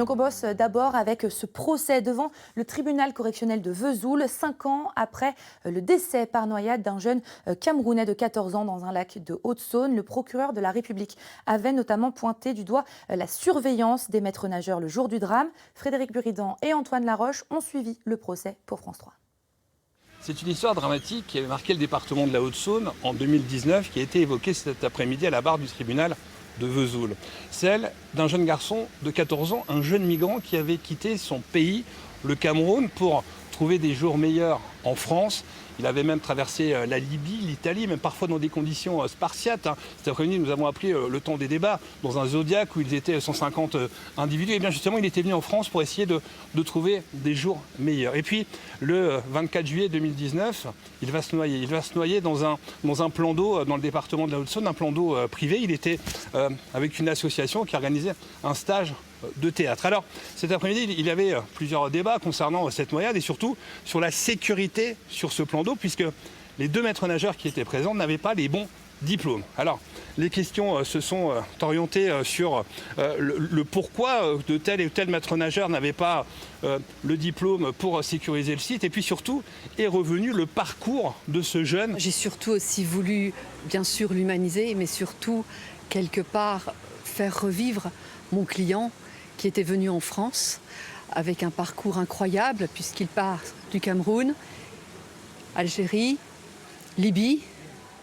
Donc on bosse d'abord avec ce procès devant le tribunal correctionnel de Vesoul, 5 ans après le décès par noyade d'un jeune Camerounais de 14 ans dans un lac de Haute-Saône. Le procureur de la République avait notamment pointé du doigt la surveillance des maîtres nageurs le jour du drame. Frédéric Buridan et Antoine Laroche ont suivi le procès pour France 3. C'est une histoire dramatique qui avait marqué le département de la Haute-Saône en 2019, qui a été évoquée cet après-midi à la barre du tribunal de Vesoul. Celle d'un jeune garçon de 14 ans, un jeune migrant qui avait quitté son pays, le Cameroun, pour trouver des jours meilleurs en France. Il avait même traversé la Libye, l'Italie, même parfois dans des conditions spartiates. Cet après-midi, nous avons appris le temps des débats dans un Zodiac où ils étaient 150 individus. Et bien justement, il était venu en France pour essayer de trouver des jours meilleurs. Et puis, le 24 juillet 2019, il va se noyer. Il va se noyer dans un plan d'eau dans le département de la Haute-Saône, un plan d'eau privé. Il était avec une association qui organisait un stage de théâtre. Alors, cet après-midi, il y avait plusieurs débats concernant cette noyade et surtout sur la sécurité sur ce plan d'eau, puisque les 2 maîtres nageurs qui étaient présents n'avaient pas les bons diplômes. Alors, les questions se sont orientées sur le pourquoi de tel et tel maître nageur n'avait pas le diplôme pour sécuriser le site, et puis surtout est revenu le parcours de ce jeune. J'ai surtout aussi voulu, bien sûr, l'humaniser, mais surtout, quelque part, faire revivre mon client qui était venu en France avec un parcours incroyable puisqu'il part du Cameroun, Algérie, Libye,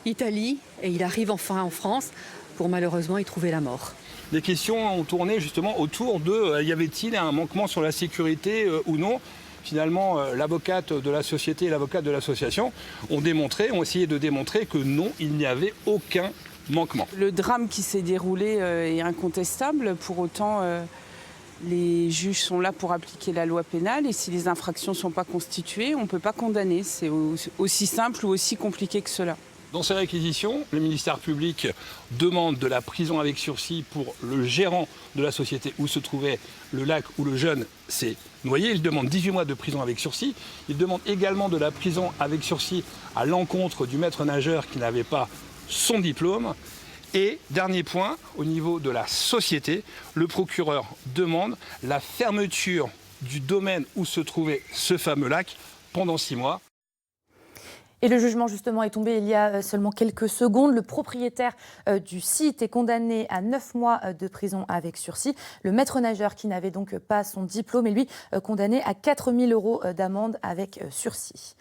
Italie et il arrive enfin en France pour malheureusement y trouver la mort. Les questions ont tourné justement autour de y avait-il un manquement sur la sécurité ou non. Finalement, l'avocate de la société et l'avocate de l'association ont essayé de démontrer que non, il n'y avait aucun manquement. Le drame qui s'est déroulé est incontestable. Pour autant, les juges sont là pour appliquer la loi pénale et si les infractions ne sont pas constituées, on ne peut pas condamner. C'est aussi simple ou aussi compliqué que cela. Dans ces réquisitions, le ministère public demande de la prison avec sursis pour le gérant de la société où se trouvait le lac où le jeune s'est noyé. Il demande 18 mois de prison avec sursis. Il demande également de la prison avec sursis à l'encontre du maître nageur qui n'avait pas son diplôme. Et dernier point, au niveau de la société, le procureur demande la fermeture du domaine où se trouvait ce fameux lac pendant 6 mois. Et le jugement justement est tombé il y a seulement quelques secondes. Le propriétaire du site est condamné à 9 mois de prison avec sursis. Le maître nageur qui n'avait donc pas son diplôme est lui condamné à 4 000 € d'amende avec sursis.